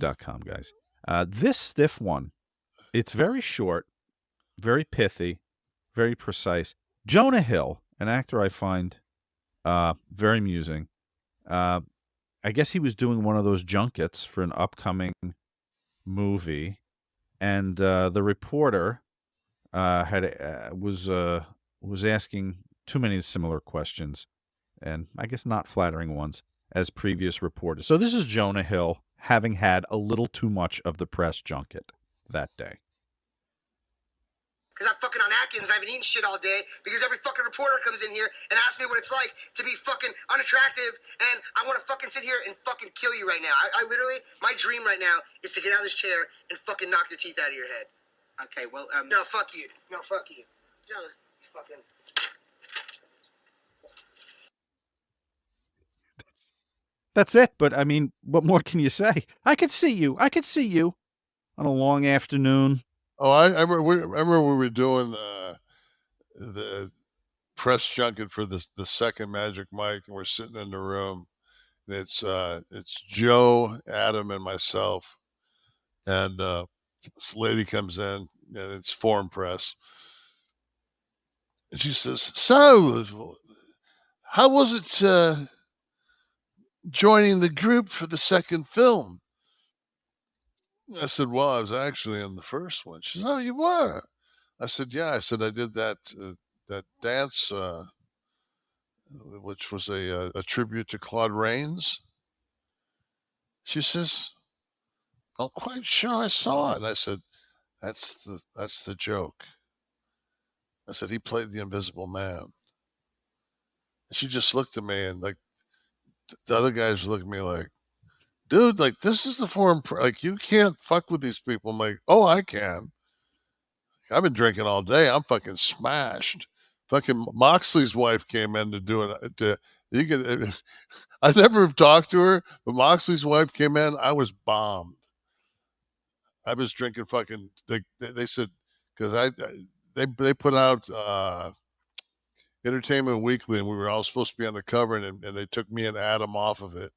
JUNKETS.com, guys. This stiff one, it's very short, very pithy, very precise. Jonah Hill, an actor I find very amusing. I guess he was doing one of those junkets for an upcoming movie, and the reporter was asking too many similar questions, and I guess not flattering ones as previous reporters. So this is Jonah Hill having had a little too much of the press junket that day. Because I'm fucking on Atkins and I've been eating shit all day because every fucking reporter comes in here and asks me what it's like to be fucking unattractive, and I want to fucking sit here and fucking kill you right now. I literally, my dream right now is to get out of this chair and fucking knock your teeth out of your head. Okay, well, no, fuck you. No, fuck you. Jonah, fucking... That's it. But I mean, what more can you say? I could see you on a long afternoon. Oh, I remember we were doing the press junket for the second Magic Mike, and we're sitting in the room, and it's Joe, Adam, and myself, and this lady comes in, and it's Foreign Press, and she says, "So, how was it joining the group for the second film?" I said, "Well, I was actually in the first one." She said, "Oh, you were?" I said, "Yeah." I said, "I did that dance, which was a tribute to Claude Rains." She says, "I'm quite sure I saw it." And I said, that's the joke." I said, "He played the Invisible Man." And she just looked at me, and like the other guys looked at me like, "Dude, like, this is the forum, like, you can't fuck with these people." I'm like, "Oh, I can. I've been drinking all day. I'm fucking smashed." Fucking Moxley's wife came in to do it. I never talked to her, but Moxley's wife came in. I was bombed. I was drinking fucking. They said, because they put out Entertainment Weekly, and we were all supposed to be on the cover, and they took me and Adam off of it.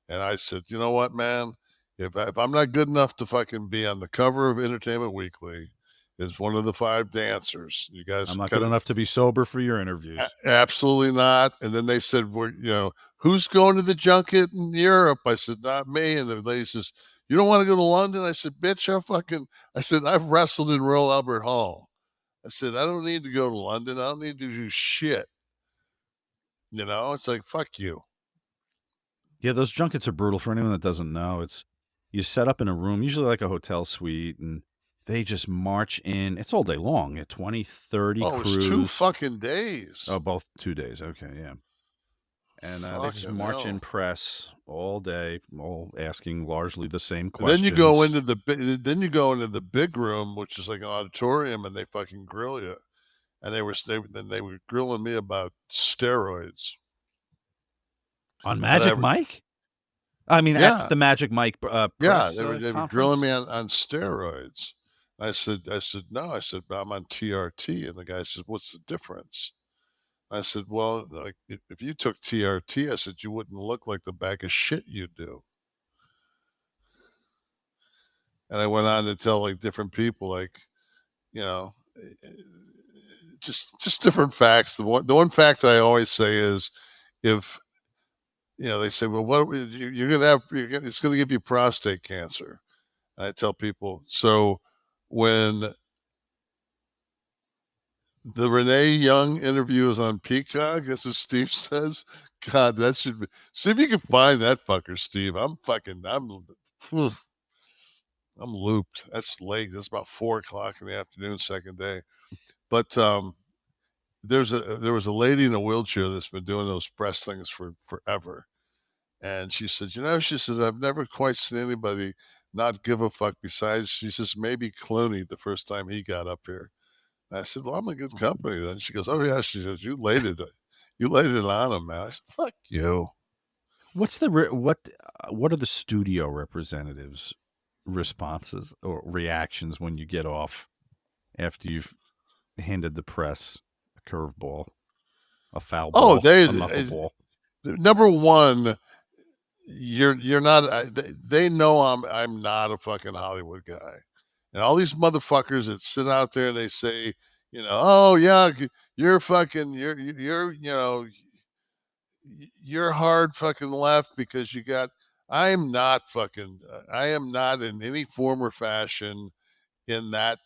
And I said, "You know what, man? If I'm not good enough to fucking be on the cover of Entertainment Weekly as one of the 5 dancers, you guys, I'm not good enough to be sober for your interviews." Absolutely not. And then they said, "Who's going to the junket in Europe?" I said, "Not me." And the lady says, "You don't want to go to London?" I said, "Bitch, I said, I've wrestled in Royal Albert Hall." I said, "I don't need to go to London. I don't need to do shit." It's like, fuck you. Yeah, those junkets are brutal. For anyone that doesn't know, it's you set up in a room, usually like a hotel suite, and they just march in. It's all day long. 20, 30 crews. It's 2 fucking days. Oh, both 2 days. Okay, yeah. And they just march in press all day, all asking largely the same questions. Then you go into the big room, which is like an auditorium, and they fucking grill you. And they were grilling me about steroids. On Magic Mike? I mean, yeah. At the Magic Mike press yeah, they were grilling me on steroids. I said, "No." I said, "But I'm on TRT." And the guy said, "What's the difference?" I said, "Well, like, if you took TRT," I said, "you wouldn't look like the bag of shit you do." And I went on to tell like different people, like, just different facts. The one fact I always say is, if they say, "Well, what you're gonna have? It's gonna give you prostate cancer." And I tell people, so when the Renee Young interview is on Peacock, as Steve says, God, that should be. See if you can find that fucker, Steve. I'm looped. That's late. That's about 4:00 in the afternoon, second day. But there was a lady in a wheelchair that's been doing those press things for forever. And she said, she says, "I've never quite seen anybody not give a fuck besides," she says, "maybe Clooney the first time he got up here." And I said, "Well, I'm in good company then." She goes, "Oh yeah." She says, "You laid it on him, man." I said, "Fuck you." What are the studio representatives' responses or reactions when you get off after you've handed the press a curveball, a foul ball, a knuckleball? Number one, you're not. They know I'm not a fucking Hollywood guy, and all these motherfuckers that sit out there and they say, oh yeah, you're fucking, you're hard fucking left because you got. I am not fucking. I am not in any form or fashion in that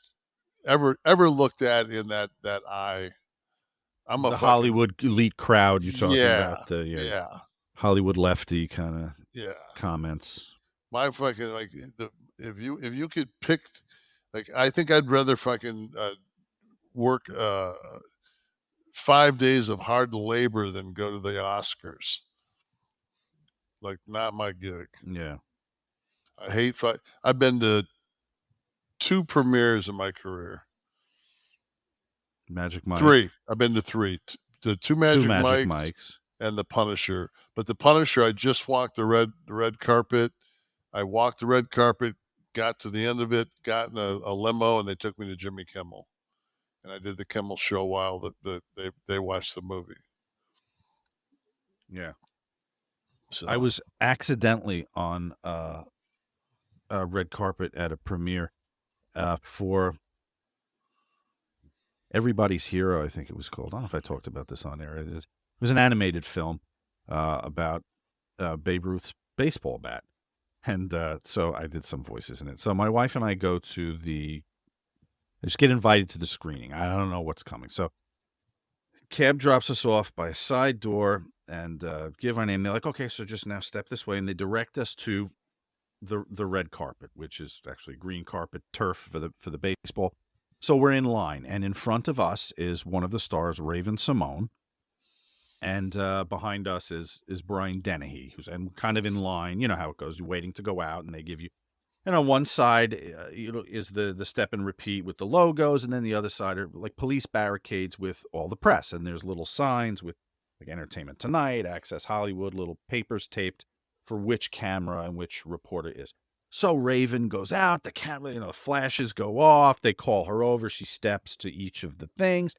ever looked at in that eye. I'm a The fucking Hollywood elite crowd you're talking about, yeah, yeah, yeah, Hollywood lefty kind of yeah. comments. My fucking if you could pick, like I think I'd rather fucking work 5 days of hard labor than go to the Oscars. Like not my gig. Yeah. I hate. I've been to 2 premieres in my career. Magic Mike. 3. I've been to 3. The 2 Two Magic Magic Mikes Mikes. and the Punisher. But the Punisher, I just walked the red carpet. I walked the red carpet, got to the end of it, got in a limo, and they took me to Jimmy Kimmel. And I did the Kimmel show while they watched the movie. Yeah. So I was accidentally on a red carpet at a premiere for Everybody's Hero, I think it was called. I don't know if I talked about this on air. It was an animated film about Babe Ruth's baseball bat. And so I did some voices in it. So my wife and I go to I just get invited to the screening. I don't know what's coming. So cab drops us off by a side door and give our name. They're like, okay, so just now step this way. And they direct us to the red carpet, which is actually green carpet turf for the baseball. So we're in line, and in front of us is one of the stars, Raven Simone, and behind us is Brian Dennehy, who's kind of in line. You know how it goes. You're waiting to go out, and they give you. And on one side, is the step and repeat with the logos, and then the other side are like police barricades with all the press, and there's little signs with like Entertainment Tonight, Access Hollywood, little papers taped for which camera and which reporter is. So Raven goes out, the camera, the flashes go off, they call her over, she steps to each of the things.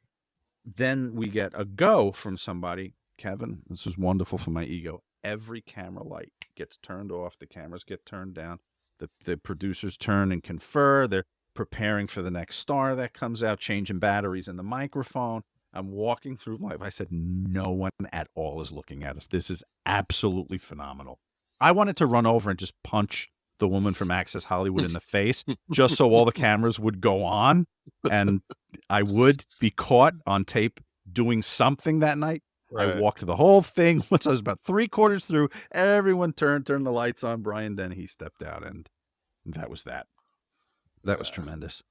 Then we get a go from somebody. Kevin, this is wonderful for my ego. Every camera light gets turned off, the cameras get turned down, the producers turn and confer, they're preparing for the next star that comes out, changing batteries in the microphone. I'm walking through life. I said, no one at all is looking at us. This is absolutely phenomenal. I wanted to run over and just punch the woman from Access Hollywood in the face just so all the cameras would go on and I would be caught on tape doing something that night. Right. I walked the whole thing. Once I was about 3/4 through, everyone turned the lights on. Brian Dennehy stepped out, and that was that. That was tremendous.